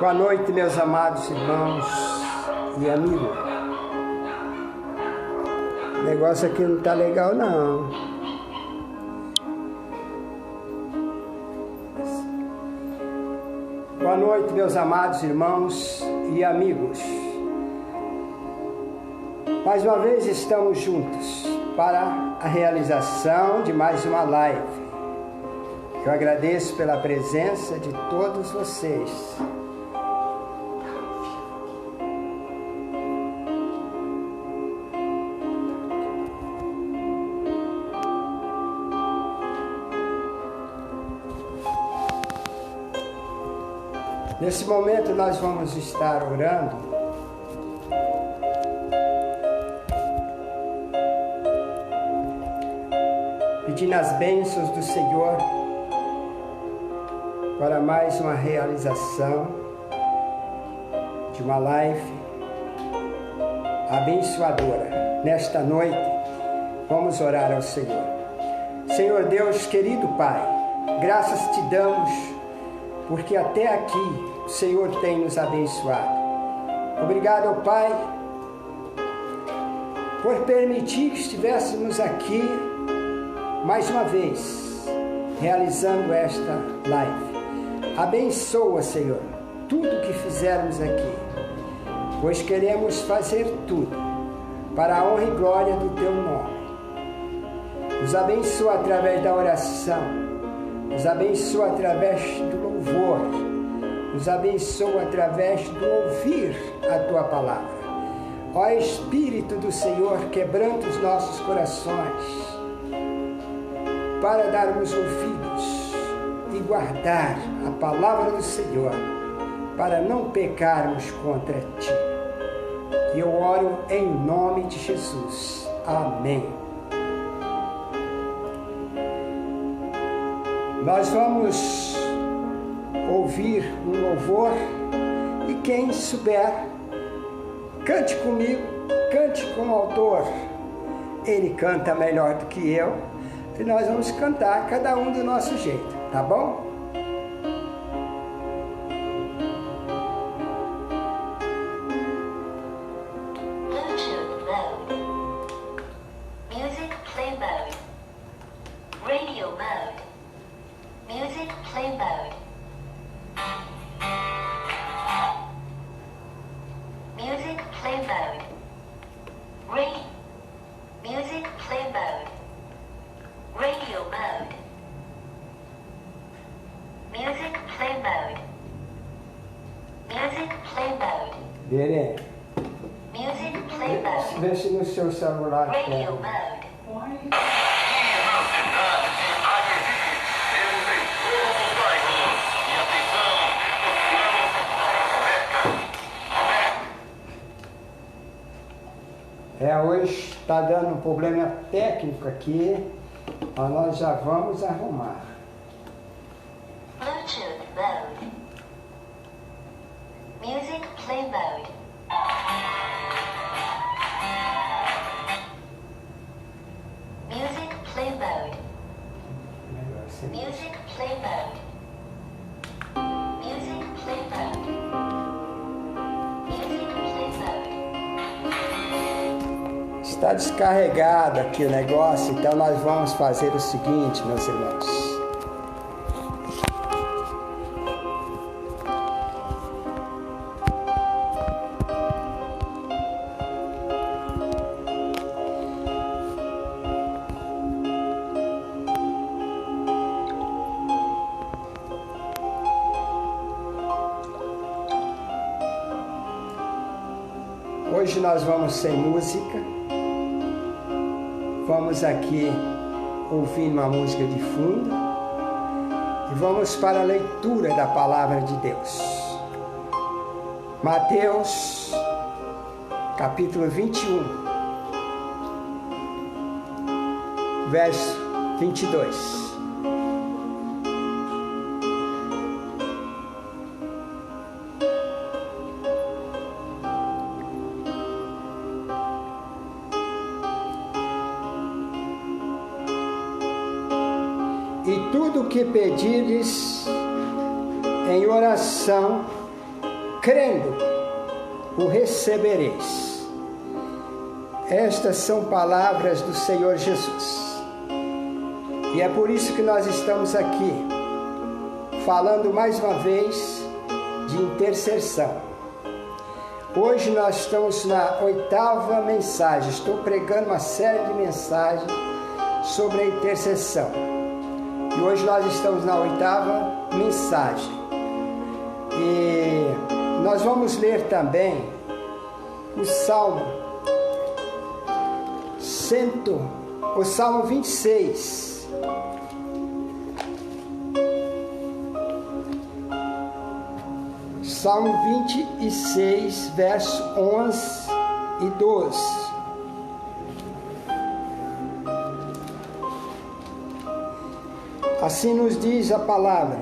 Boa noite, meus amados irmãos e amigos. O negócio aqui não tá legal, não. Boa noite, meus amados irmãos e amigos. Mais uma vez estamos juntos para a realização de mais uma live. Eu agradeço pela presença de todos vocês. Nesse momento nós vamos estar orando pedindo as bênçãos do Senhor para mais uma realização de uma live abençoadora. Nesta noite vamos orar ao Senhor. Senhor Deus, querido Pai, graças te damos porque até aqui o Senhor tem nos abençoado. Obrigado, Pai, por permitir que estivéssemos aqui mais uma vez, realizando esta live. Abençoa, Senhor, tudo que fizermos aqui, pois queremos fazer tudo para a honra e glória do Teu nome. Nos abençoa através da oração, nos abençoa através do louvor, nos abençoa através do ouvir a Tua palavra. Ó Espírito do Senhor, quebranta os nossos corações para darmos ouvidos e guardar a palavra do Senhor para não pecarmos contra Ti. E eu oro em nome de Jesus. Amém. Nós vamos ouvir um louvor e quem souber, cante comigo, cante com o autor. Ele canta melhor do que eu e nós vamos cantar cada um do nosso jeito, tá bom? Bluetooth mode. Music play mode. Radio mode. Music play mode. Music play mode. Music play mode. Radio mode. Music play mode. Music play mode. Verê, Music play mode. vê se no seu celular Radio tem. mode. Hoje está dando um problema técnico aqui, mas nós já vamos arrumar. Bluetooth mode. Music play mode. Music play mode. Melhor assim. Music play mode. Music play mode. Music play mode. Está descarregado aqui o negócio, então nós vamos fazer o seguinte, meus irmãos. Hoje nós vamos sem música. Vamos aqui ouvir uma música de fundo e vamos para a leitura da palavra de Deus. Mateus, capítulo 21, verso 22. E tudo o que pedires em oração, crendo, o recebereis. Estas são palavras do Senhor Jesus. E é por isso que nós estamos aqui, falando mais uma vez de intercessão. Hoje nós estamos na 8ª mensagem. Estou pregando uma série de mensagens sobre a intercessão. E hoje nós estamos na 8ª mensagem. E nós vamos ler também o Salmo 26. Salmo 26, verso 11 e 12. Assim nos diz a palavra: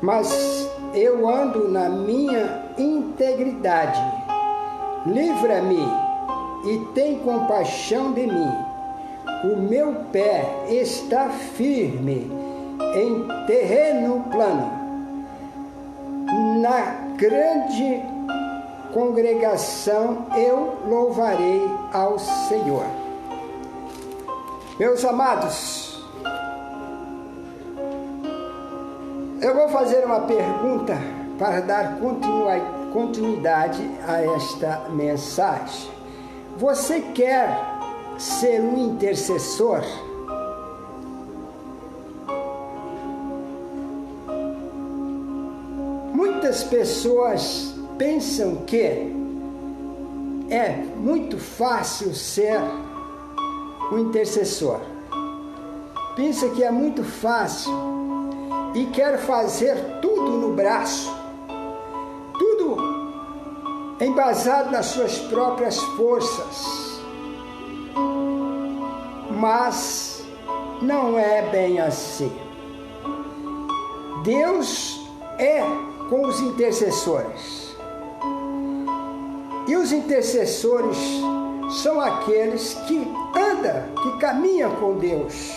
mas eu ando na minha integridade, livra-me e tem compaixão de mim. O meu pé está firme em terreno plano. Na grande congregação eu louvarei ao Senhor. Meus amados, eu vou fazer uma pergunta para dar continuidade a esta mensagem. Você quer ser um intercessor? Muitas pessoas pensam que é muito fácil ser um intercessor. Pensa que é muito fácil e quer fazer tudo no braço, tudo embasado nas suas próprias forças. Mas não é bem assim. Deus é com os intercessores. E os intercessores são aqueles que andam, que caminham com Deus,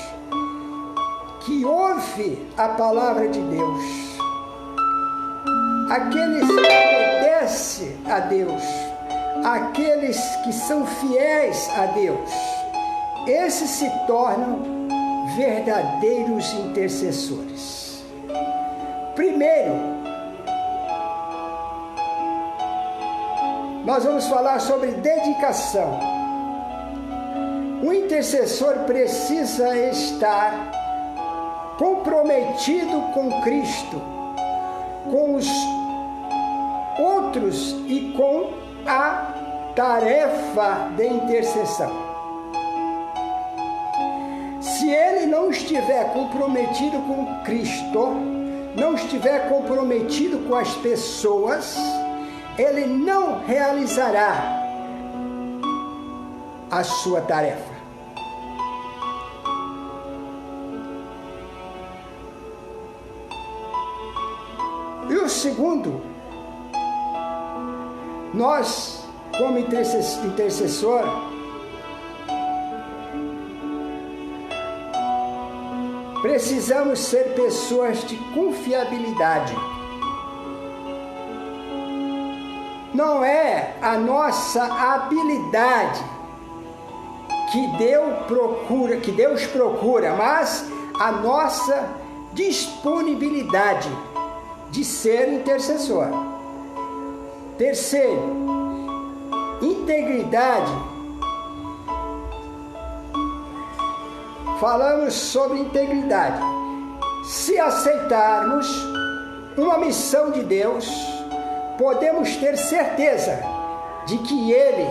que ouvem a palavra de Deus, aqueles que obedecem a Deus, aqueles que são fiéis a Deus. Esses se tornam verdadeiros intercessores. Primeiro, nós vamos falar sobre dedicação. O intercessor precisa estar comprometido com Cristo, com os outros e com a tarefa de intercessão. Se ele não estiver comprometido com Cristo, não estiver comprometido com as pessoas, ele não realizará a sua tarefa. E o segundo, nós, como intercessor, precisamos ser pessoas de confiabilidade. Não é a nossa habilidade que Deus procura, mas a nossa disponibilidade de ser intercessor. Terceiro, integridade. Falamos sobre integridade. Se aceitarmos uma missão de Deus, podemos ter certeza de que Ele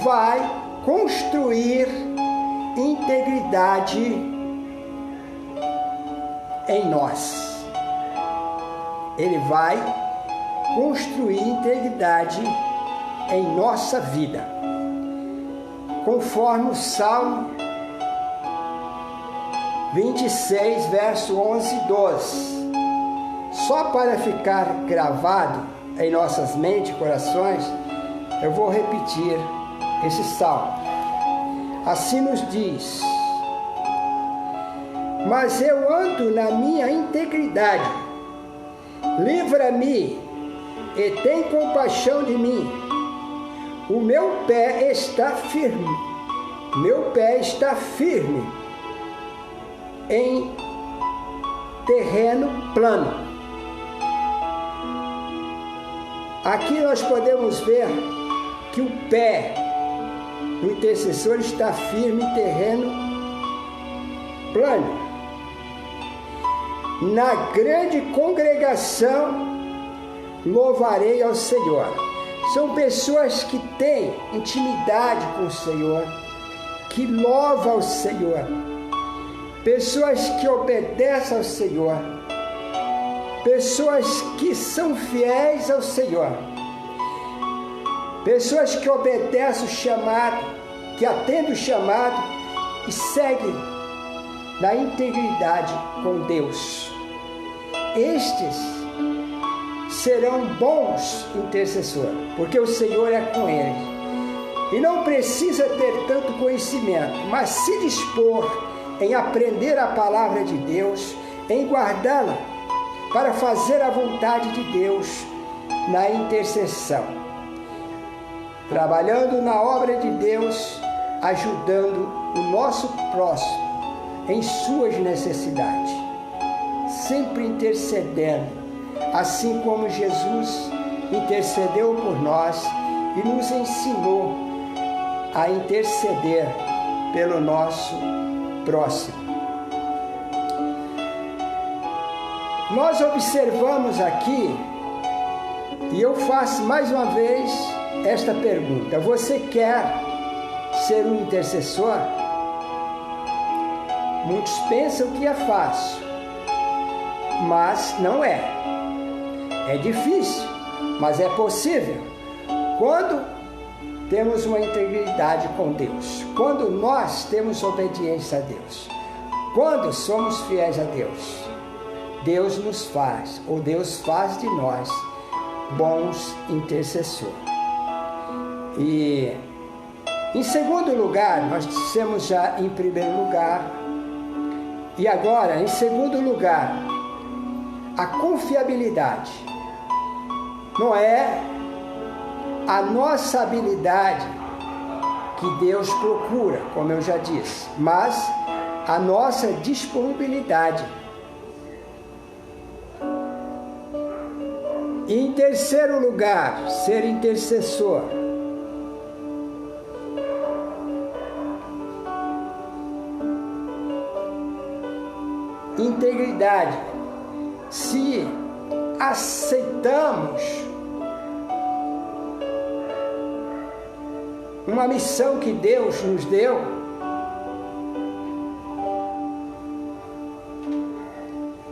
vai construir integridade em nós. Ele vai construir integridade em nossa vida. Conforme o Salmo 26, verso 11 e 12. Só para ficar gravado em nossas mentes e corações, eu vou repetir esse salmo. Assim nos diz: mas eu ando na minha integridade, livra-me e tem compaixão de mim. O meu pé está firme. Meu pé está firme em terreno plano. Aqui nós podemos ver que o pé do intercessor está firme em terreno plano. Na grande congregação louvarei ao Senhor. São pessoas que têm intimidade com o Senhor, que louvam ao Senhor, pessoas que obedecem ao Senhor, pessoas que são fiéis ao Senhor, pessoas que obedecem o chamado, que atendem o chamado e seguem na integridade com Deus. Estes serão bons intercessores, porque o Senhor é com eles. E não precisa ter tanto conhecimento, mas se dispor em aprender a palavra de Deus, em guardá-la, para fazer a vontade de Deus na intercessão. Trabalhando na obra de Deus, ajudando o nosso próximo em suas necessidades, sempre intercedendo, assim como Jesus intercedeu por nós e nos ensinou a interceder pelo nosso próximo. Nós observamos aqui, e eu faço mais uma vez esta pergunta: você quer ser um intercessor? Muitos pensam que é fácil, mas não é. É difícil, mas é possível. Quando temos uma integridade com Deus, quando nós temos obediência a Deus, quando somos fiéis a Deus, Deus nos faz, ou Deus faz de nós, bons intercessores. E em segundo lugar, nós dissemos já em primeiro lugar, e agora em segundo lugar, a confiabilidade. Não é a nossa habilidade que Deus procura, como eu já disse, mas a nossa disponibilidade. E em terceiro lugar, ser intercessor. Integridade. Se aceitamos uma missão que Deus nos deu,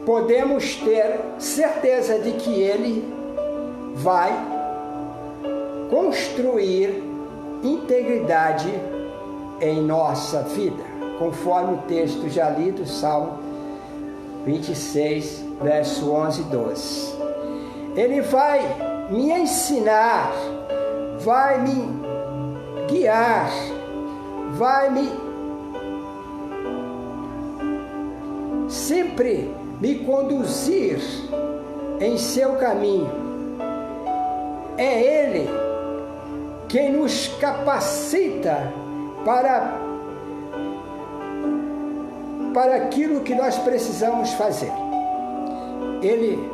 podemos ter certeza de que Ele vai construir integridade em nossa vida, conforme o texto já lido, Salmo 26, verso 11 e 12. Ele vai me ensinar, vai me guiar, vai sempre me conduzir em seu caminho. É Ele quem nos capacita para aquilo que nós precisamos fazer. Ele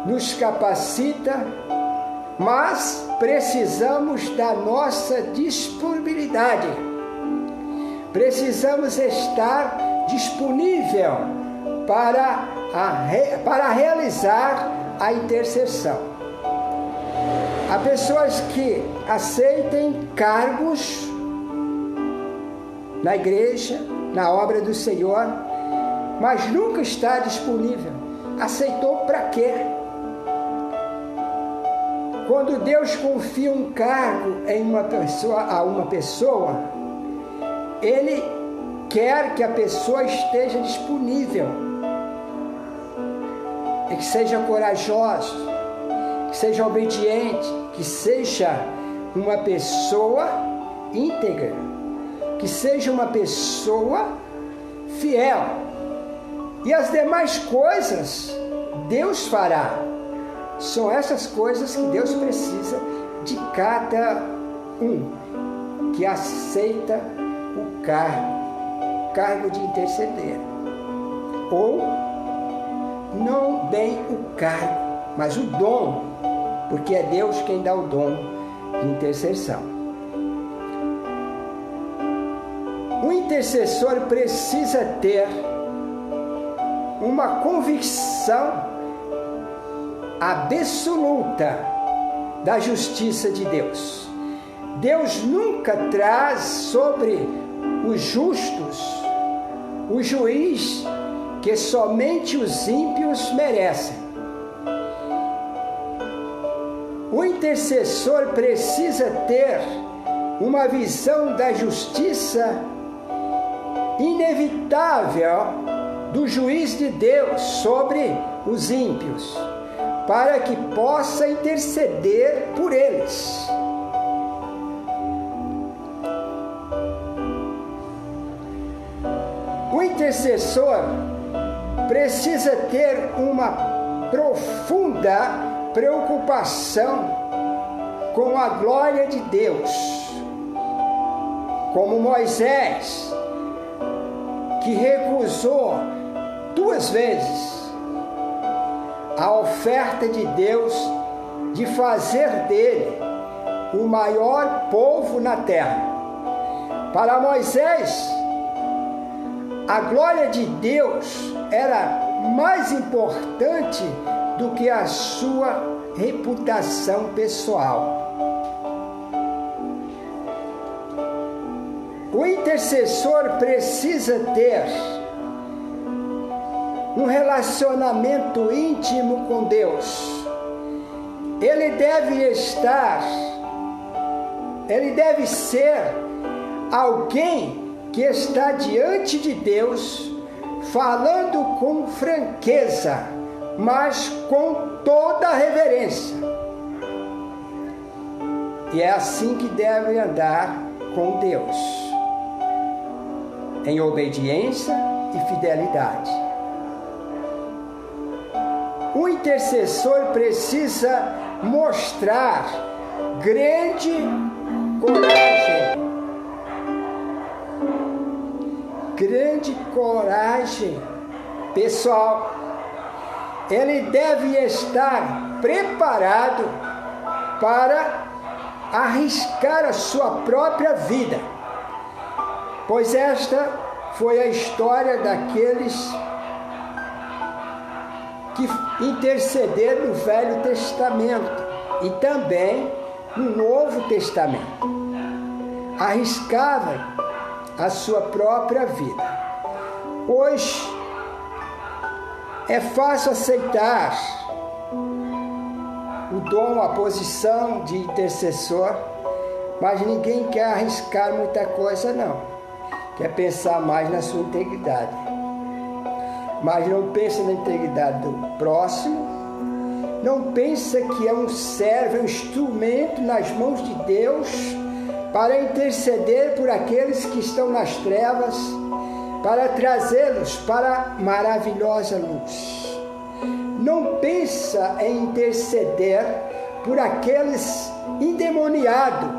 nos capacita, mas precisamos da nossa disponibilidade. Precisamos estar disponível para realizar a intercessão. Há pessoas que aceitem cargos na igreja, na obra do Senhor, mas nunca está disponível. Aceitou para quê? Quando Deus confia um cargo em a uma pessoa, Ele quer que a pessoa esteja disponível, e que seja corajoso, que seja obediente, que seja uma pessoa íntegra, que seja uma pessoa fiel. E as demais coisas Deus fará. São essas coisas que Deus precisa de cada um que aceita o cargo de interceder. Ou não bem o cargo, mas o dom, porque é Deus quem dá o dom de intercessão. O intercessor precisa ter uma convicção absoluta da justiça de Deus. Deus nunca traz sobre os justos o juiz que somente os ímpios merecem. O intercessor precisa ter uma visão da justiça inevitável do juiz de Deus sobre os ímpios, para que possa interceder por eles. O intercessor precisa ter uma profunda preocupação com a glória de Deus, como Moisés, que recusou 2 vezes a oferta de Deus de fazer dele o maior povo na terra. Para Moisés, a glória de Deus era mais importante do que a sua reputação pessoal. O intercessor precisa ter um relacionamento íntimo com Deus. Ele deve ser alguém que está diante de Deus, falando com franqueza, mas com toda a reverência. E é assim que deve andar com Deus, em obediência e fidelidade. O intercessor precisa mostrar grande coragem pessoal. Ele deve estar preparado para arriscar a sua própria vida, pois esta foi a história daqueles que intercederam no Velho Testamento e também no Novo Testamento. Arriscavam a sua própria vida. Hoje é fácil aceitar o dom, a posição de intercessor, mas ninguém quer arriscar muita coisa, não. Quer pensar mais na sua integridade. Mas não pensa na integridade do próximo, não pensa que é um servo, é um instrumento nas mãos de Deus para interceder por aqueles que estão nas trevas, para trazê-los para a maravilhosa luz. Não pensa em interceder por aqueles endemoniados,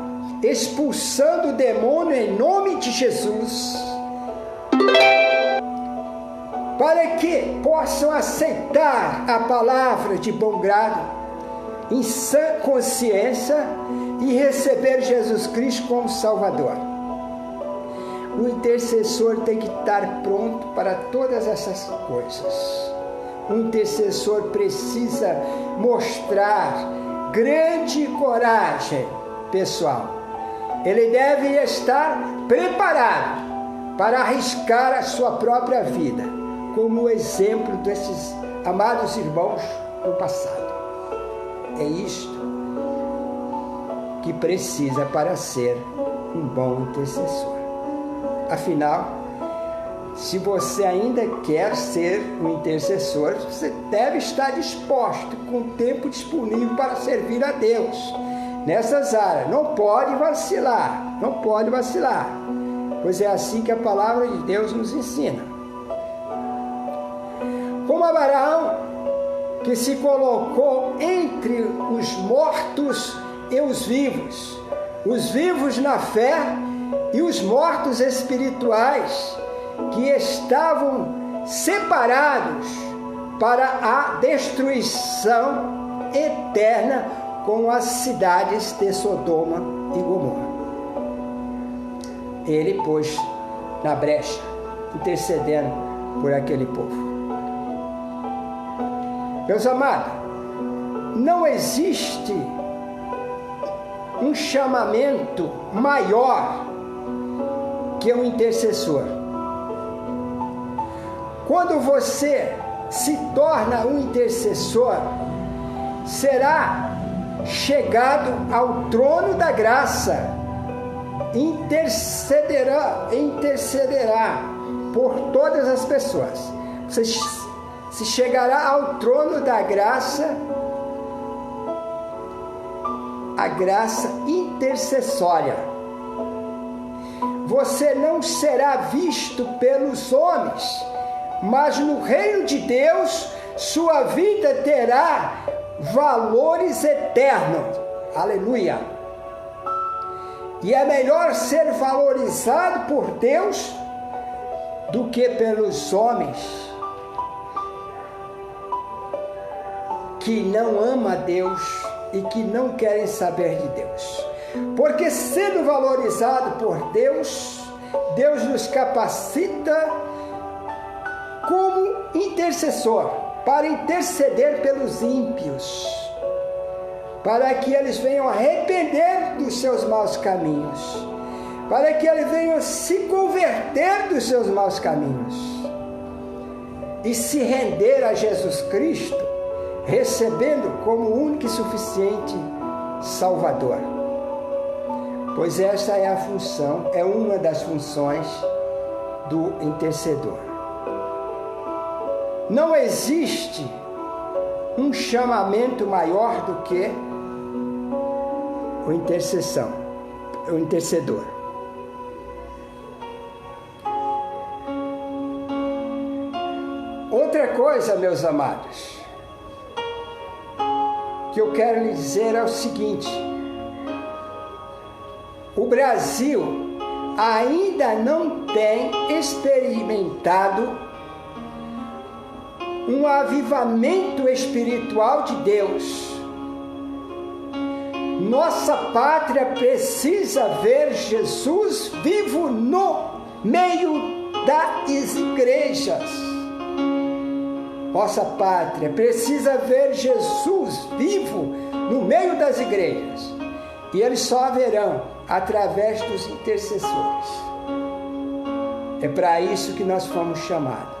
expulsando o demônio em nome de Jesus, para que possam aceitar a palavra de bom grado, em sã consciência, e receber Jesus Cristo como Salvador. O intercessor tem que estar pronto para todas essas coisas. O intercessor precisa mostrar grande coragem pessoal. Ele deve estar preparado para arriscar a sua própria vida, como o exemplo desses amados irmãos do passado. É isto que precisa para ser um bom intercessor. Afinal, se você ainda quer ser um intercessor, você deve estar disposto, com tempo disponível para servir a Deus nessas áreas. Não pode vacilar, pois é assim que a palavra de Deus nos ensina. como Abraão, que se colocou entre os mortos e os vivos na fé e os mortos espirituais, que estavam separados para a destruição eterna com as cidades de Sodoma e Gomorra. Ele pôs na brecha, intercedendo por aquele povo. Meus amados, não existe um chamamento maior que o intercessor. Quando você se torna um intercessor, será chegado ao trono da graça, intercederá por todas as pessoas. Você se chegará ao trono da graça, a graça intercessória. Você não será visto pelos homens, mas no reino de Deus, sua vida terá valores eternos. Aleluia! E é melhor ser valorizado por Deus do que pelos homens que não amam a Deus e que não querem saber de Deus. Porque sendo valorizado por Deus, Deus nos capacita como intercessor para interceder pelos ímpios, para que eles venham arrepender dos seus maus caminhos, para que eles venham se converter dos seus maus caminhos e se render a Jesus Cristo, recebendo como único e suficiente Salvador. Pois essa é a função, é uma das funções do intercedor. Não existe um chamamento maior do que o intercedor. Outra coisa, meus amados, que eu quero lhe dizer é o seguinte: o Brasil ainda não tem experimentado um avivamento espiritual de Deus. Nossa pátria precisa ver Jesus vivo no meio das igrejas. Nossa pátria precisa ver Jesus vivo no meio das igrejas. E eles só haverão através dos intercessores. É para isso que nós fomos chamados,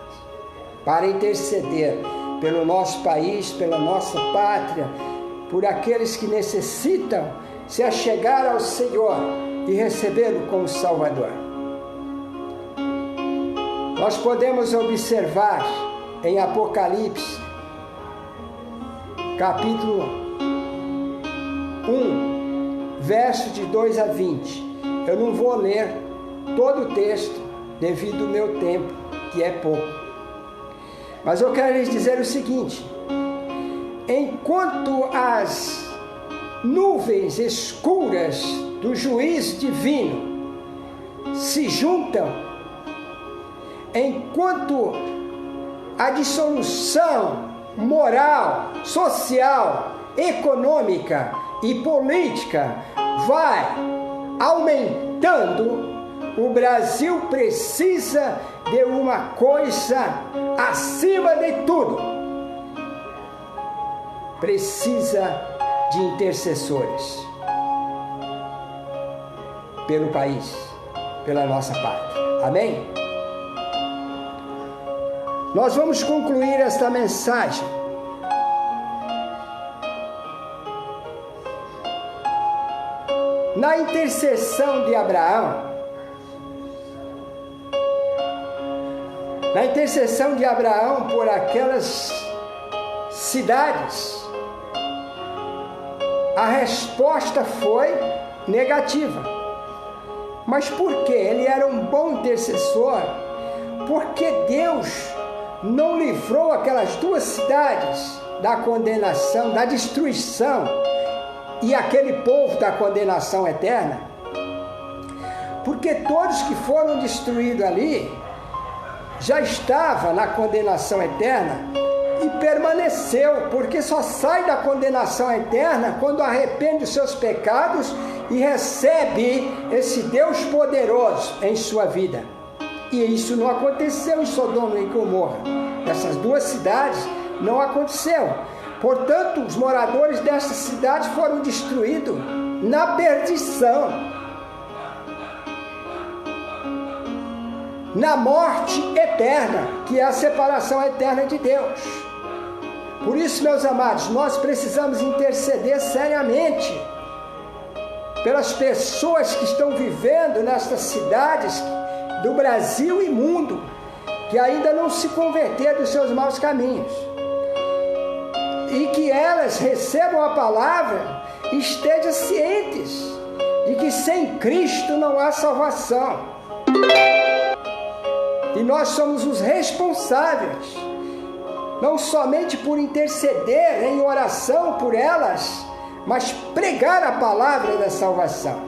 para interceder pelo nosso país, pela nossa pátria, por aqueles que necessitam se achegar ao Senhor e recebê-lo como Salvador. Nós podemos observar em Apocalipse, capítulo 1, verso de 2 a 20. Eu não vou ler todo o texto devido ao meu tempo, que é pouco. Mas eu quero lhes dizer o seguinte: enquanto as nuvens escuras do juízo divino se juntam, enquanto a dissolução moral, social, econômica e política vai aumentando, o Brasil precisa de uma coisa acima de tudo. Precisa de intercessores pelo país, pela nossa pátria. Amém? Nós vamos concluir esta mensagem na intercessão de Abraão. Na intercessão de Abraão por aquelas cidades, a resposta foi negativa. Mas por quê? Ele era um bom intercessor, porque Deus não livrou aquelas duas cidades da condenação, da destruição, e aquele povo da condenação eterna? Porque todos que foram destruídos ali já estavam na condenação eterna e permaneceu, porque só sai da condenação eterna quando arrepende dos seus pecados e recebe esse Deus poderoso em sua vida. E isso não aconteceu em Sodoma e Gomorra. Essas duas cidades não aconteceu. Portanto, os moradores dessas cidades foram destruídos na perdição, na morte eterna, que é a separação eterna de Deus. Por isso, meus amados, nós precisamos interceder seriamente pelas pessoas que estão vivendo nestas cidades do Brasil e mundo, que ainda não se converteram dos seus maus caminhos, e que elas recebam a palavra e estejam cientes de que sem Cristo não há salvação. E nós somos os responsáveis, não somente por interceder em oração por elas, mas pregar a palavra da salvação,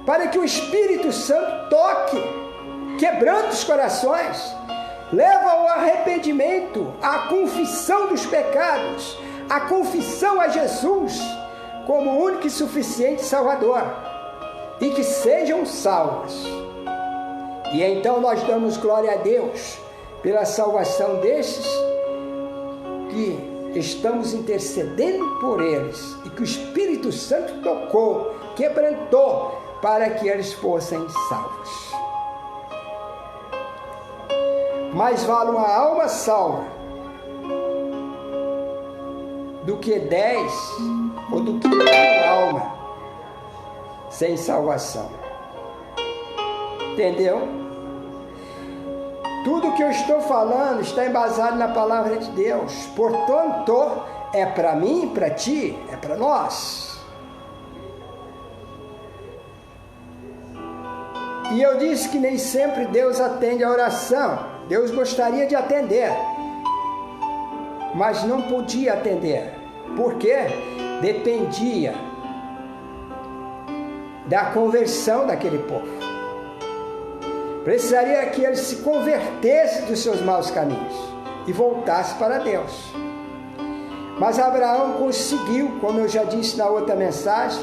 para que o Espírito Santo toque, quebrando os corações, leva ao arrependimento, à confissão dos pecados, à confissão a Jesus como o único e suficiente Salvador, e que sejam salvos. E então nós damos glória a Deus pela salvação destes que estamos intercedendo por eles, e que o Espírito Santo tocou, quebrantou, para que eles fossem salvos. Mais vale uma alma salva do que 10 ou do que uma alma sem salvação. Entendeu? Tudo que eu estou falando está embasado na palavra de Deus. Portanto, é para mim, para ti, é para nós. E eu disse que nem sempre Deus atende a oração. Deus gostaria de atender, mas não podia atender. Por quê? Dependia da conversão daquele povo. Precisaria que eles se convertessem dos seus maus caminhos e voltassem para Deus. Mas Abraão conseguiu, como eu já disse na outra mensagem,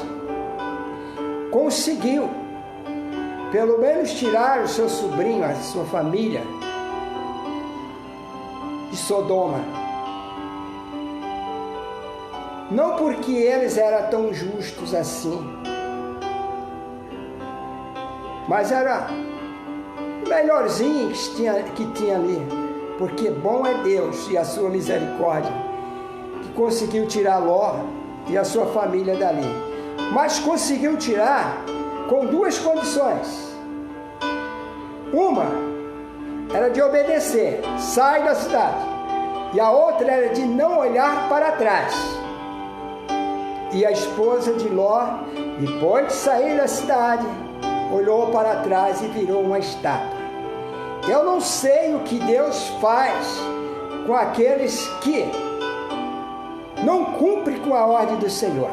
conseguiu pelo menos tirar o seu sobrinho, a sua família, de Sodoma. Não porque eles eram tão justos assim, mas era o melhorzinho que tinha ali, porque bom é Deus e a sua misericórdia, que conseguiu tirar Ló e a sua família dali. Mas conseguiu tirar com duas condições. Uma era de obedecer, sai da cidade. E a outra era de não olhar para trás. E a esposa de Ló, depois de sair da cidade, olhou para trás e virou uma estátua. Eu não sei o que Deus faz com aqueles que não cumprem com a ordem do Senhor.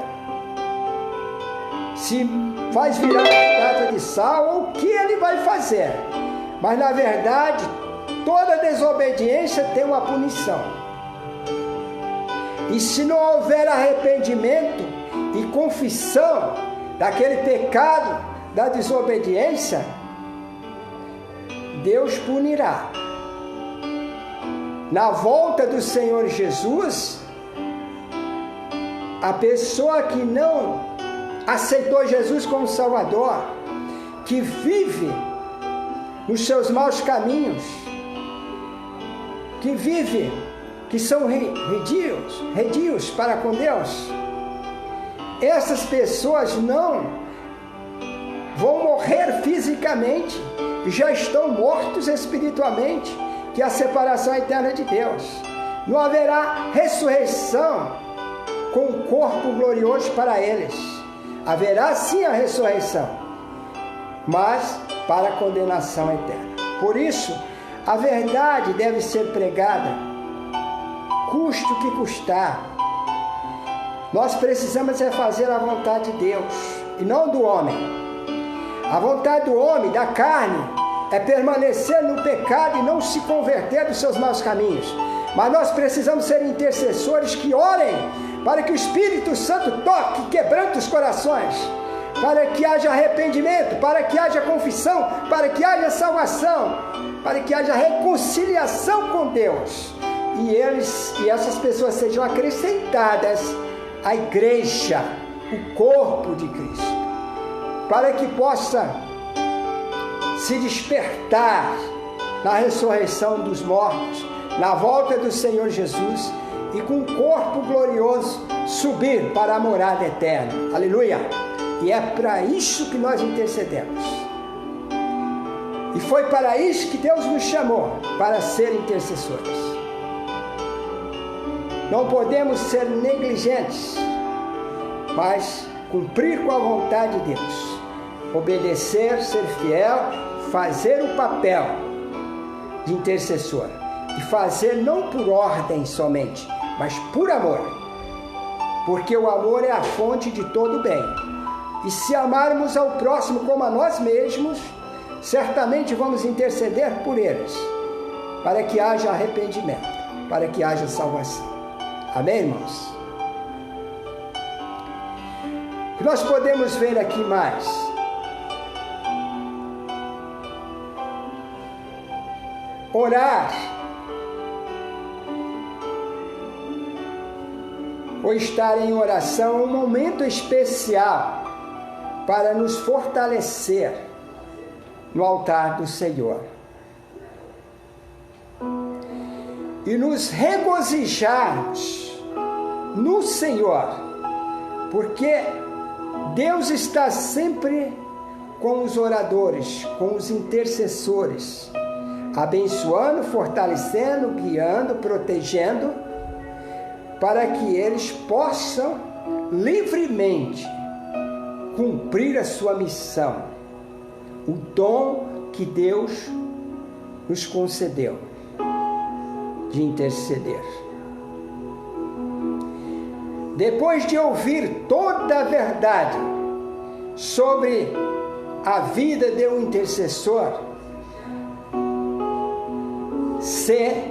Se faz virar uma estátua de sal, ou o que Ele vai fazer? Mas na verdade, toda desobediência tem uma punição. E se não houver arrependimento e confissão daquele pecado, da desobediência, Deus punirá. Na volta do Senhor Jesus, a pessoa que não aceitou Jesus como Salvador, que vive nos seus maus caminhos, que são redios para com Deus, essas pessoas não vão morrer fisicamente, já estão mortos espiritualmente, que é a separação eterna de Deus. Não haverá ressurreição com o corpo glorioso para eles. Haverá sim a ressurreição, mas para a condenação eterna. Por isso, A verdade deve ser pregada, custe o que custar. Nós precisamos fazer a vontade de Deus e não do homem. A vontade do homem, da carne, é permanecer no pecado e não se converter dos seus maus caminhos. Mas nós precisamos ser intercessores que orem para que o Espírito Santo toque, quebrante os corações, para que haja arrependimento, para que haja confissão, para que haja salvação, para que haja reconciliação com Deus. E essas pessoas sejam acrescentadas à igreja, o corpo de Cristo, para que possa se despertar na ressurreição dos mortos, na volta do Senhor Jesus, e com um corpo glorioso subir para a morada eterna. Aleluia! E é para isso que nós intercedemos. E foi para isso que Deus nos chamou, para ser intercessores. Não podemos ser negligentes, mas cumprir com a vontade de Deus. Obedecer, ser fiel, fazer o papel de intercessor. E fazer não por ordem somente, mas por amor. Porque o amor é a fonte de todo bem. E se amarmos ao próximo como a nós mesmos, certamente vamos interceder por eles, para que haja arrependimento, para que haja salvação. Amém, irmãos? E nós podemos ver aqui mais. Orar ou estar em oração é um momento especial para nos fortalecer no altar do Senhor e nos regozijarmos no Senhor, porque Deus está sempre com os oradores, com os intercessores, abençoando, fortalecendo, guiando, protegendo, para que eles possam livremente cumprir a sua missão, o dom que Deus nos concedeu de interceder. Depois de ouvir toda a verdade sobre a vida de um intercessor, ser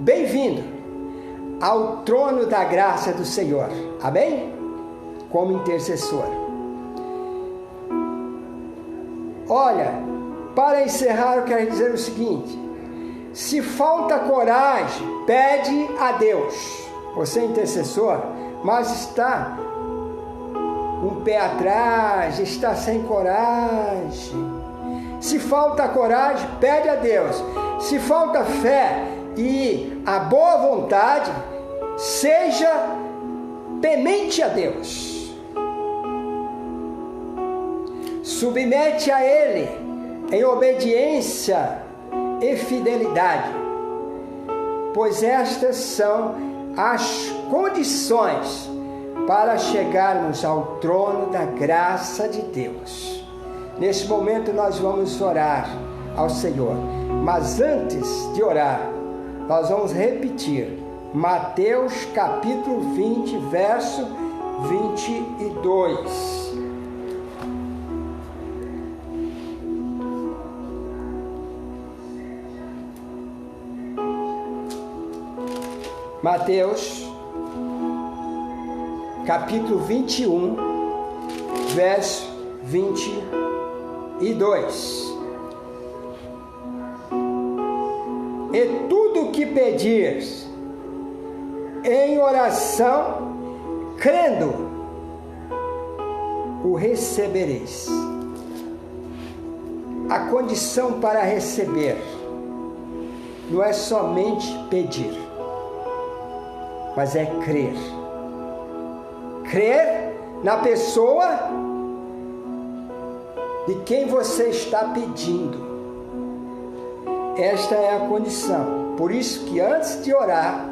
bem-vindo ao trono da graça do Senhor. Amém? Como intercessor. Olha, para encerrar eu quero dizer o seguinte: se falta coragem, pede a Deus. Você é intercessor, mas está um pé atrás, está sem coragem. Se falta coragem, pede a Deus. Se falta fé e a boa vontade, seja temente a Deus. Submete a Ele em obediência e fidelidade, pois estas são as condições para chegarmos ao trono da graça de Deus. Neste momento nós vamos orar ao Senhor, mas antes de orar, nós vamos repetir Mateus capítulo 20, verso 22. Mateus, capítulo 21, verso 22. E tudo o que pedires em oração, crendo, o recebereis. A condição para receber não é somente pedir, mas é crer. Crer na pessoa de quem você está pedindo. Esta é a condição. Por isso que antes de orar,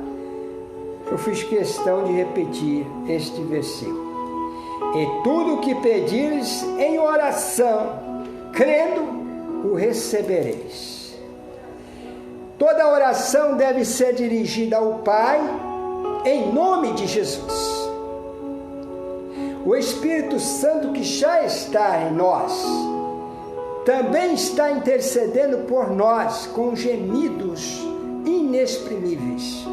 eu fiz questão de repetir este versículo. E tudo o que pedires em oração, crendo, o recebereis. Toda oração deve ser dirigida ao Pai, em nome de Jesus. O Espírito Santo que já está em nós, também está intercedendo por nós com gemidos inexprimíveis.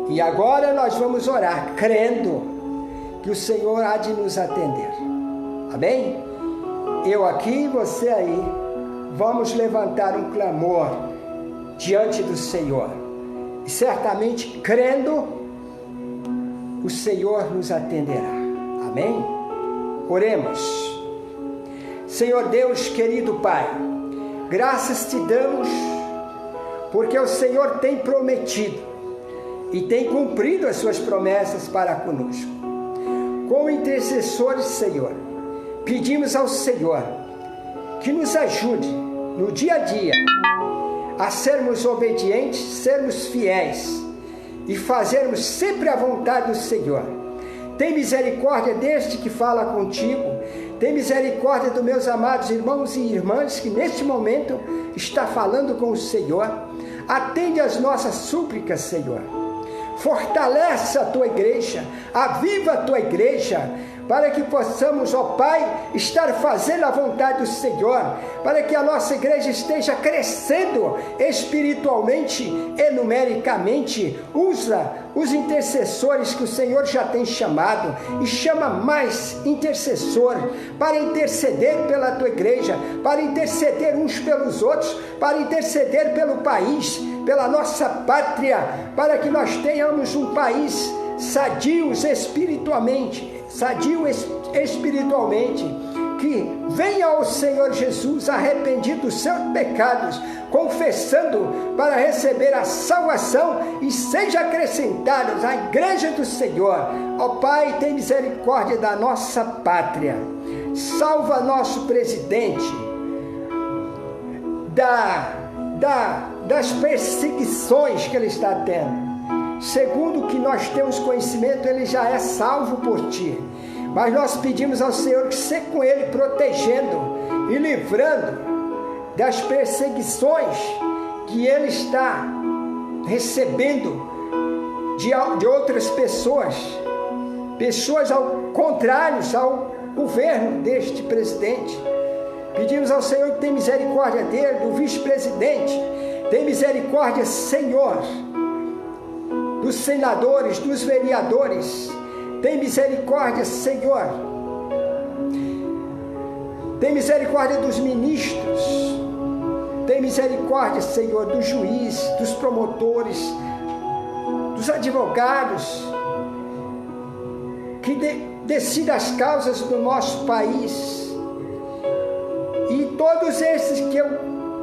E agora nós vamos orar, crendo que o Senhor há de nos atender. Amém? Eu aqui, você aí, vamos levantar um clamor diante do Senhor. E certamente, crendo, o Senhor nos atenderá. Amém? Oremos. Senhor Deus, querido Pai, graças te damos, porque o Senhor tem prometido e tem cumprido as suas promessas para conosco. Como intercessores, Senhor, pedimos ao Senhor que nos ajude no dia a dia a sermos obedientes, sermos fiéis e fazermos sempre a vontade do Senhor. Tem misericórdia deste que fala contigo. Tem misericórdia dos meus amados irmãos e irmãs que neste momento está falando com o Senhor. Atende as nossas súplicas, Senhor. Fortalece a tua igreja, aviva a tua igreja, para que possamos, ó Pai, estar fazendo a vontade do Senhor, para que a nossa igreja esteja crescendo espiritualmente e numericamente. Usa os intercessores que o Senhor já tem chamado e chama mais intercessor para interceder pela tua igreja, para interceder uns pelos outros, para interceder pelo país, pela nossa pátria, para que nós tenhamos um país sadio espiritualmente, que venha ao Senhor Jesus arrependido dos seus pecados, confessando para receber a salvação e seja acrescentados à igreja do Senhor. Ó Pai, tem misericórdia da nossa pátria, salva nosso presidente das perseguições que ele está tendo. Segundo o que nós temos conhecimento, ele já é salvo por ti. Mas nós pedimos ao Senhor que seja com ele, protegendo e livrando das perseguições que ele está recebendo de outras pessoas ao contrário ao governo deste presidente. Pedimos ao Senhor que tenha misericórdia dele, do vice-presidente. Tem misericórdia, Senhor, dos senadores, dos vereadores. Tem misericórdia, Senhor. Tem misericórdia dos ministros. Tem misericórdia, Senhor, dos juízes, dos promotores, dos advogados, que decidam as causas do nosso país. E todos esses que eu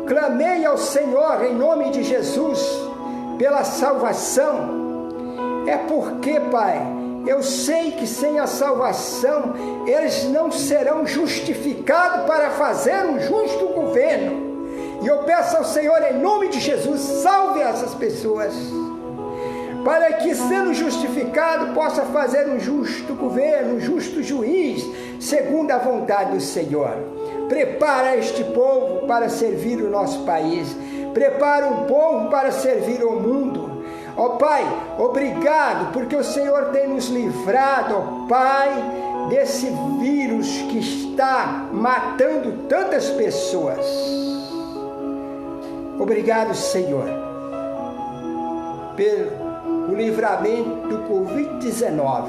clamei ao Senhor em nome de Jesus pela salvação, é porque, Pai, eu sei que sem a salvação eles não serão justificados para fazer um justo governo. E eu peço ao Senhor em nome de Jesus, salve essas pessoas, para que, sendo justificado, possa fazer um justo governo, um justo juiz, segundo a vontade do Senhor. Prepara este povo para servir o nosso país. Prepara um povo para servir o mundo. Ó Pai, obrigado, porque o Senhor tem nos livrado, ó Pai, desse vírus que está matando tantas pessoas. Obrigado, Senhor, pelo livramento do Covid-19,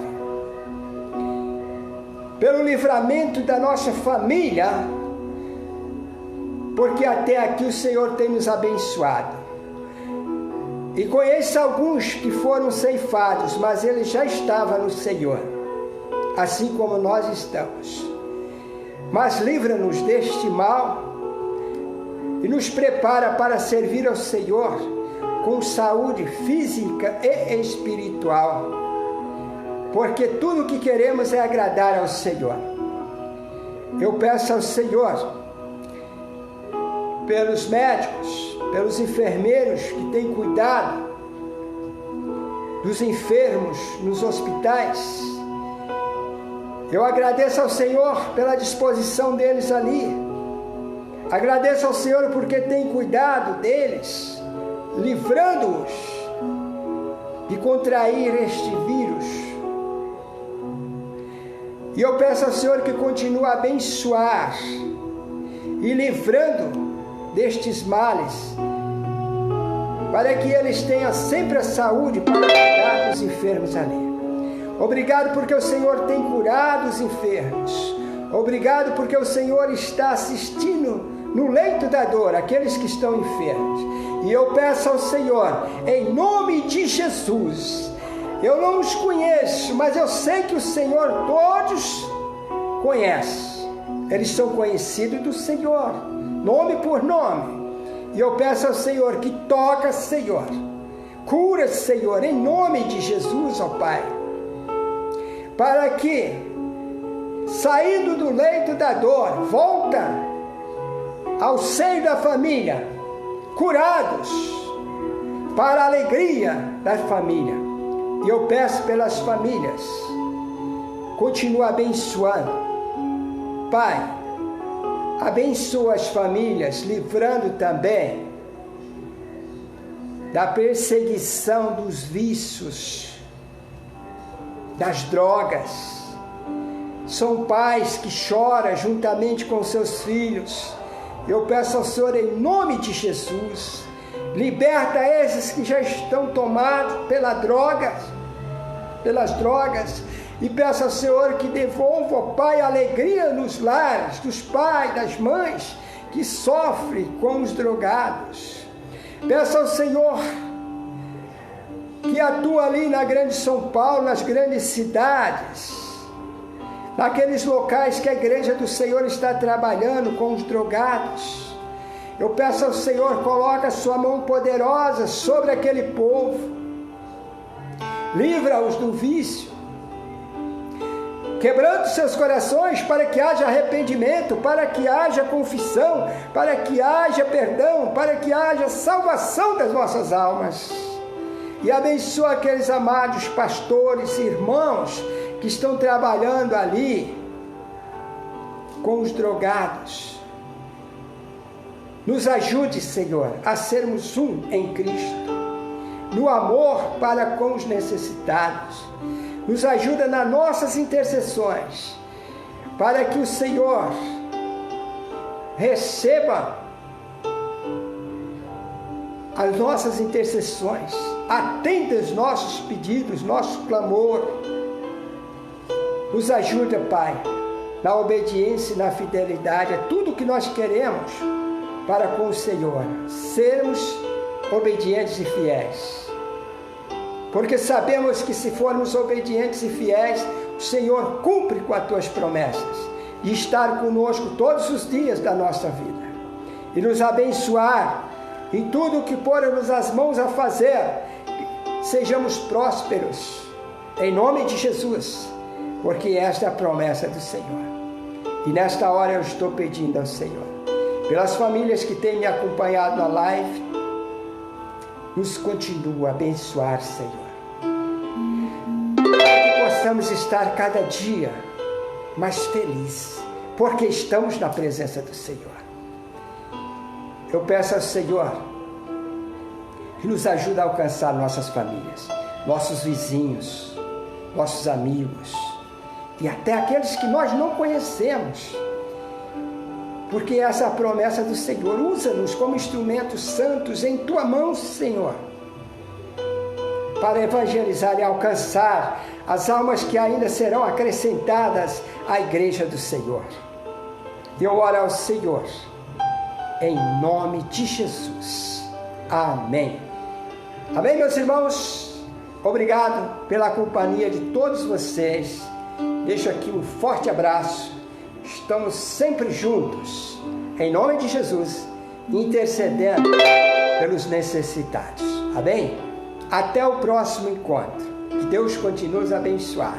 pelo livramento da nossa família, porque até aqui o Senhor tem nos abençoado. E conheço alguns que foram ceifados, mas eles já estavam no Senhor, assim como nós estamos. Mas livra-nos deste mal e nos prepara para servir ao Senhor com saúde física e espiritual, porque tudo o que queremos é agradar ao Senhor. Eu peço ao Senhor pelos médicos, pelos enfermeiros que têm cuidado dos enfermos nos hospitais. Eu agradeço ao Senhor pela disposição deles ali. Agradeço ao Senhor porque tem cuidado deles livrando-os de contrair este vírus. E eu peço ao Senhor que continue a abençoar e livrando destes males, para que eles tenham sempre a saúde para cuidar dos enfermos ali. Obrigado porque o Senhor tem curado os enfermos. Obrigado porque o Senhor está assistindo no leito da dor aqueles que estão enfermos. E eu peço ao Senhor, em nome de Jesus, eu não os conheço, mas eu sei que o Senhor todos conhece. Eles são conhecidos do Senhor, nome por nome. E eu peço ao Senhor que toca, Senhor, cura, Senhor, em nome de Jesus, ó Pai, para que, saindo do leito da dor, volta ao seio da família, curados, para a alegria da família. E eu peço pelas famílias, continua abençoando. Pai, abençoa as famílias, livrando também da perseguição dos vícios, das drogas. São pais que choram juntamente com seus filhos. Eu peço ao Senhor, em nome de Jesus, liberta esses que já estão tomados pelas drogas, e peço ao Senhor que devolva, ó Pai, a alegria nos lares dos pais, das mães que sofrem com os drogados. Peço ao Senhor que atua ali na grande São Paulo, nas grandes cidades, naqueles locais que a igreja do Senhor está trabalhando com os drogados. Eu peço ao Senhor, coloca a sua mão poderosa sobre aquele povo, livra-os do vício, quebrando seus corações para que haja arrependimento, para que haja confissão, para que haja perdão, para que haja salvação das nossas almas. E abençoa aqueles amados pastores e irmãos que estão trabalhando ali com os drogados. Nos ajude, Senhor, a sermos um em Cristo, no amor para com os necessitados. Nos ajuda nas nossas intercessões, para que o Senhor receba as nossas intercessões, atenda os nossos pedidos, nosso clamor. Nos ajuda, Pai, na obediência e na fidelidade, é tudo que nós queremos para com o Senhor, sermos obedientes e fiéis. Porque sabemos que se formos obedientes e fiéis, o Senhor cumpre com as tuas promessas de estar conosco todos os dias da nossa vida e nos abençoar em tudo o que pôr-nos as mãos a fazer, sejamos prósperos em nome de Jesus, porque esta é a promessa do Senhor. E nesta hora eu estou pedindo ao Senhor, pelas famílias que têm me acompanhado na live, nos continua a abençoar, Senhor, para que possamos estar cada dia mais felizes, porque estamos na presença do Senhor. Eu peço ao Senhor que nos ajude a alcançar nossas famílias, nossos vizinhos, nossos amigos e até aqueles que nós não conhecemos, porque essa é a promessa do Senhor. Usa-nos como instrumentos santos em Tua mão, Senhor, para evangelizar e alcançar as almas que ainda serão acrescentadas à igreja do Senhor. Eu oro ao Senhor, em nome de Jesus. Amém. Amém, meus irmãos? Obrigado pela companhia de todos vocês. Deixo aqui um forte abraço. Estamos sempre juntos, em nome de Jesus, intercedendo pelos necessitados. Amém? Até o próximo encontro. Que Deus continue nos abençoar.